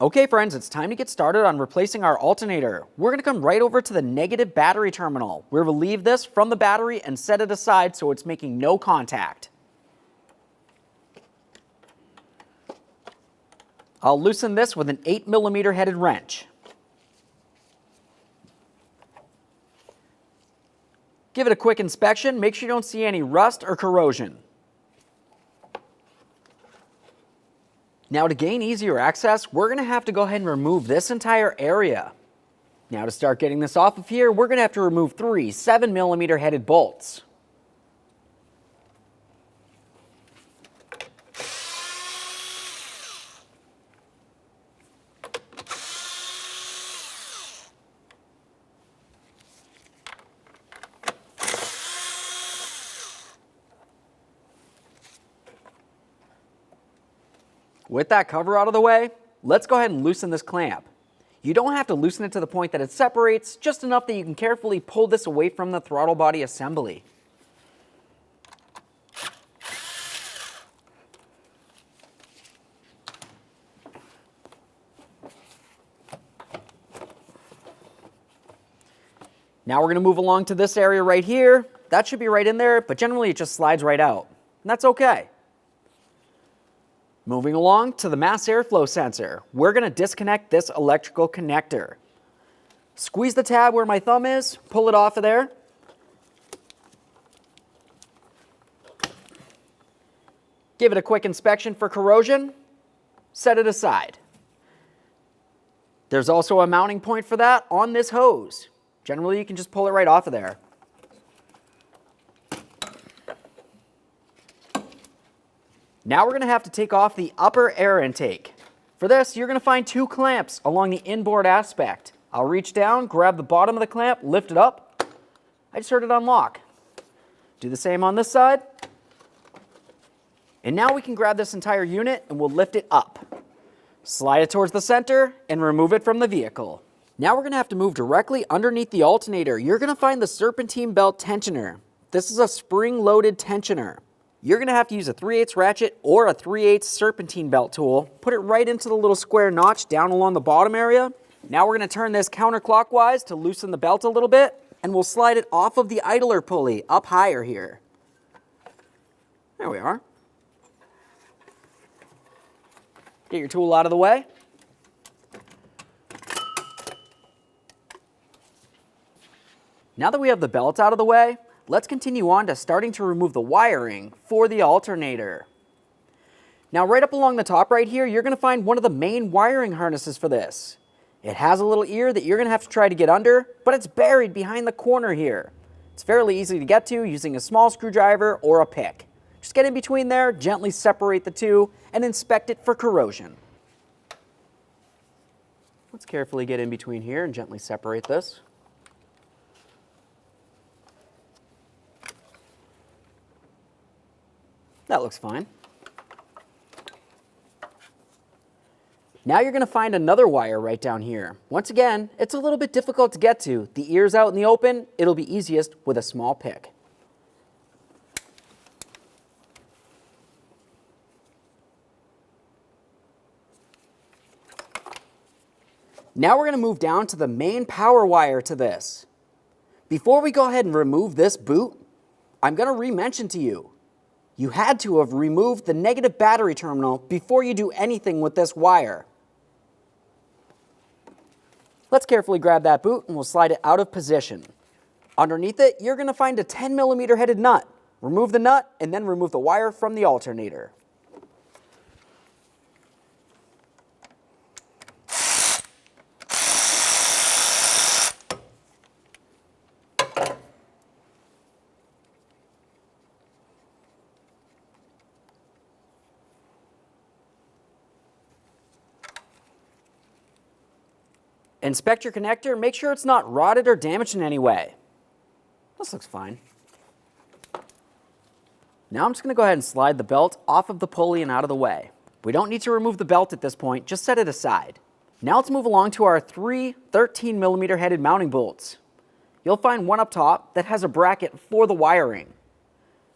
Okay friends, it's time to get started on replacing our alternator. We're going to come right over to the negative battery terminal. We'll relieve this from the battery and set it aside so it's making no contact. I'll loosen this with an 8mm headed wrench. Give it a quick inspection, make sure you don't see any rust or corrosion. Now to gain easier access, we're going to have to go ahead and remove this entire area. Now to start getting this off of here, we're going to have to remove 3 7mm headed bolts. With that cover out of the way, let's go ahead and loosen this clamp. You don't have to loosen it to the point that it separates, just enough that you can carefully pull this away from the throttle body assembly. Now we're going to move along to this area right here. That should be right in there, but generally it just slides right out. And that's okay. Moving along to the mass airflow sensor, we're going to disconnect this electrical connector. Squeeze the tab where my thumb is, pull it off of there. Give it a quick inspection for corrosion, set it aside. There's also a mounting point for that on this hose. Generally, you can just pull it right off of there. Now we're going to have to take off the upper air intake. For this, you're going to find 2 clamps along the inboard aspect. I'll reach down, grab the bottom of the clamp, lift it up. I just heard it unlock. Do the same on this side. And now we can grab this entire unit and we'll lift it up. Slide it towards the center and remove it from the vehicle. Now we're going to have to move directly underneath the alternator. You're going to find the serpentine belt tensioner. This is a spring-loaded tensioner. You're going to have to use a 3/8 ratchet or a 3/8 serpentine belt tool. Put it right into the little square notch down along the bottom area. Now we're going to turn this counterclockwise to loosen the belt a little bit, and we'll slide it off of the idler pulley up higher here. There we are. Get your tool out of the way. Now that we have the belt out of the way, let's continue on to starting to remove the wiring for the alternator. Now right up along the top right here, you're going to find one of the main wiring harnesses for this. It has a little ear that you're going to have to try to get under, but it's buried behind the corner here. It's fairly easy to get to using a small screwdriver or a pick. Just get in between there, gently separate the two, and inspect it for corrosion. Let's carefully get in between here and gently separate this. That looks fine. Now you're going to find another wire right down here. Once again, it's a little bit difficult to get to. The ear's out in the open, it'll be easiest with a small pick. Now we're going to move down to the main power wire to this. Before we go ahead and remove this boot, I'm going to re-mention to you, you had to have removed the negative battery terminal before you do anything with this wire. Let's carefully grab that boot and we'll slide it out of position. Underneath it, you're going to find a 10mm headed nut. Remove the nut and then remove the wire from the alternator. Inspect your connector, make sure it's not rotted or damaged in any way. This looks fine. Now I'm just going to go ahead and slide the belt off of the pulley and out of the way. We don't need to remove the belt at this point, just set it aside. Now let's move along to our 3 13mm headed mounting bolts. You'll find one up top that has a bracket for the wiring.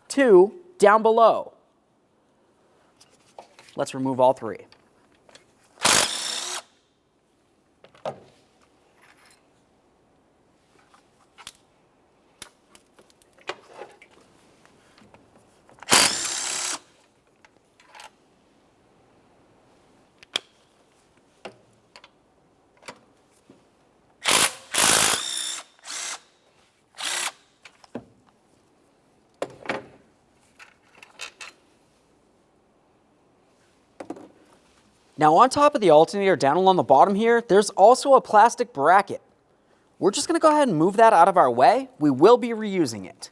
2 down below. Let's remove all 3. Now on top of the alternator, down along the bottom here, there's also a plastic bracket. We're just going to go ahead and move that out of our way. We will be reusing it.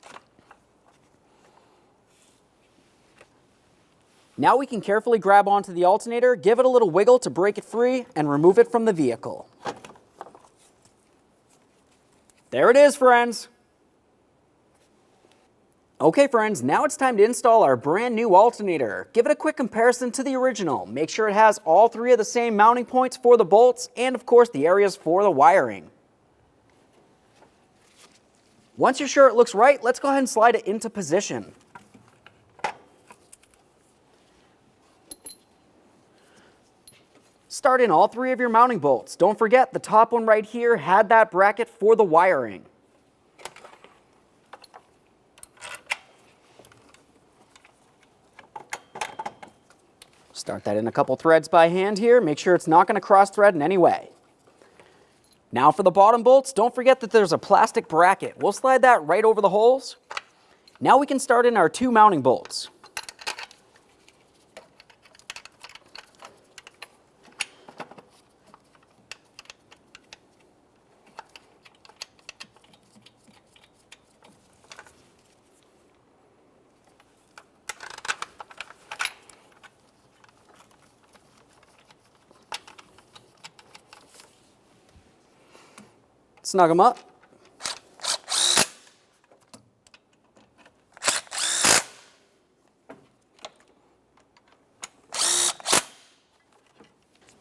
Now we can carefully grab onto the alternator, give it a little wiggle to break it free, and remove it from the vehicle. There it is, friends. Okay, friends, now it's time to install our brand new alternator. Give it a quick comparison to the original. Make sure it has all three of the same mounting points for the bolts, and of course the areas for the wiring. Once you're sure it looks right, let's go ahead and slide it into position. Start in all three of your mounting bolts. Don't forget, the top one right here had that bracket for the wiring. Start that in a couple threads by hand here. Make sure it's not going to cross thread in any way. Now for the bottom bolts, don't forget that there's a plastic bracket. We'll slide that right over the holes. Now we can start in our two mounting bolts. Snug them up.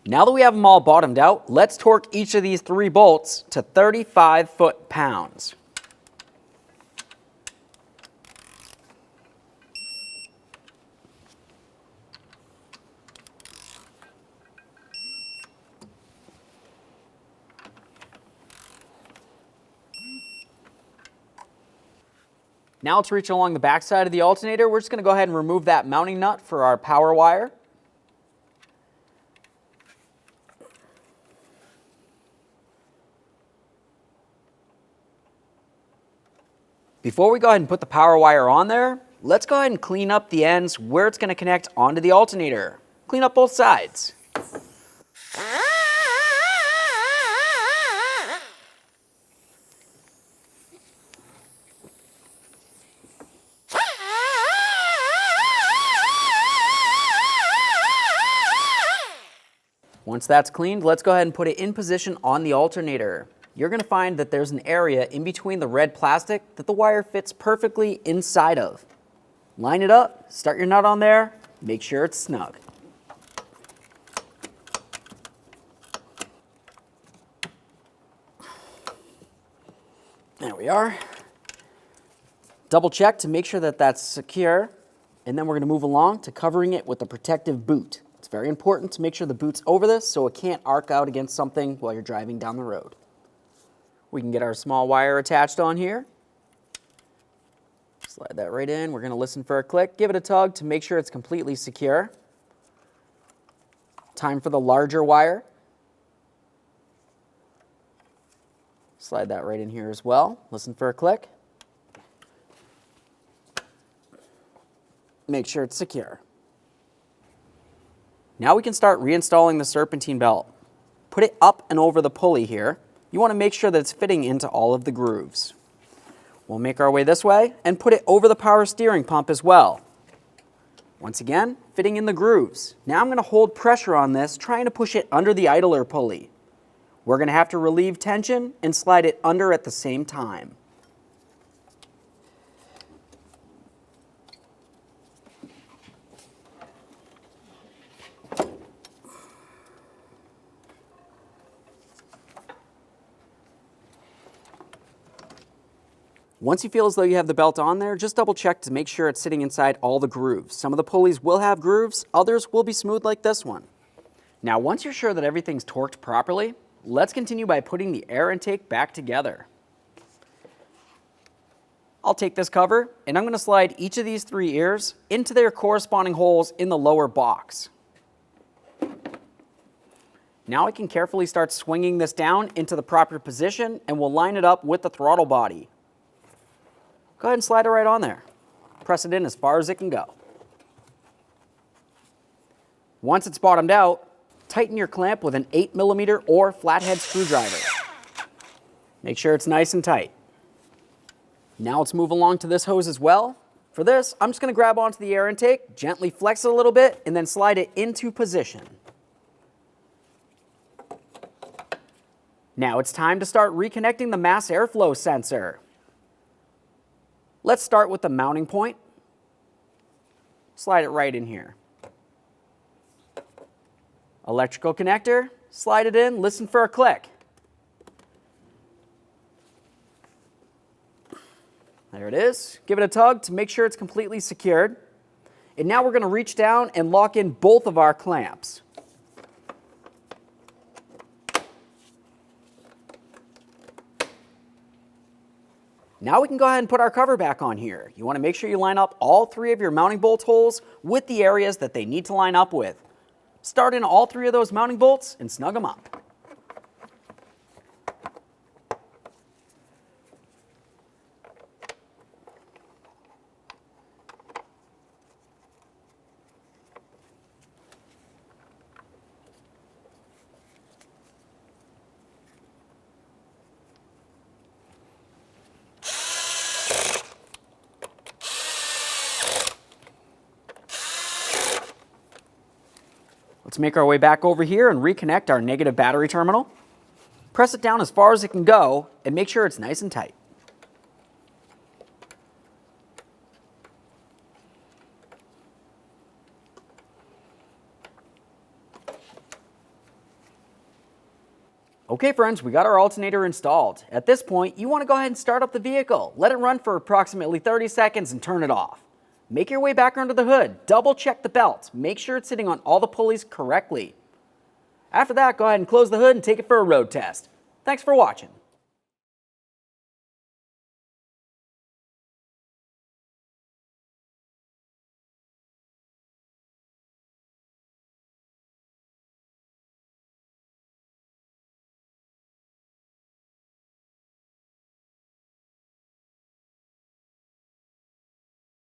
Now that we have them all bottomed out, let's torque each of these three bolts to 35 foot-pounds. Now let's reach along the back side of the alternator. We're just going to go ahead and remove that mounting nut for our power wire. Before we go ahead and put the power wire on there, let's go ahead and clean up the ends where it's going to connect onto the alternator. Clean up both sides. Once that's cleaned, let's go ahead and put it in position on the alternator. You're going to find that there's an area in between the red plastic that the wire fits perfectly inside of. Line it up, start your nut on there, make sure it's snug. There we are. Double check to make sure that that's secure, and then we're going to move along to covering it with a protective boot. It's very important to make sure the boot's over this so it can't arc out against something while you're driving down the road. We can get our small wire attached on here. Slide that right in. We're going to listen for a click. Give it a tug to make sure it's completely secure. Time for the larger wire. Slide that right in here as well. Listen for a click. Make sure it's secure. Now we can start reinstalling the serpentine belt. Put it up and over the pulley here. You want to make sure that it's fitting into all of the grooves. We'll make our way this way and put it over the power steering pump as well. Once again, fitting in the grooves. Now I'm going to hold pressure on this, trying to push it under the idler pulley. We're going to have to relieve tension and slide it under at the same time. Once you feel as though you have the belt on there, just double check to make sure it's sitting inside all the grooves. Some of the pulleys will have grooves, others will be smooth like this one. Now once you're sure that everything's torqued properly, let's continue by putting the air intake back together. I'll take this cover and I'm going to slide each of these three ears into their corresponding holes in the lower box. Now I can carefully start swinging this down into the proper position and we'll line it up with the throttle body. Go ahead and slide it right on there. Press it in as far as it can go. Once it's bottomed out, tighten your clamp with an 8mm or flathead screwdriver. Make sure it's nice and tight. Now let's move along to this hose as well. For this, I'm just going to grab onto the air intake, gently flex it a little bit, and then slide it into position. Now it's time to start reconnecting the mass airflow sensor. Let's start with the mounting point. Slide it right in here. Electrical connector, slide it in, listen for a click. There it is. Give it a tug to make sure it's completely secured. And now we're going to reach down and lock in both of our clamps. Now we can go ahead and put our cover back on here. You want to make sure you line up all 3 of your mounting bolt holes with the areas that they need to line up with. Start in all 3 of those mounting bolts and snug them up. Let's make our way back over here and reconnect our negative battery terminal. Press it down as far as it can go and make sure it's nice and tight. Okay friends, we got our alternator installed. At this point, you want to go ahead and start up the vehicle. Let it run for approximately 30 seconds and turn it off. Make your way back under the hood, double check the belt, make sure it's sitting on all the pulleys correctly. After that, go ahead and close the hood and take it for a road test. Thanks for watching.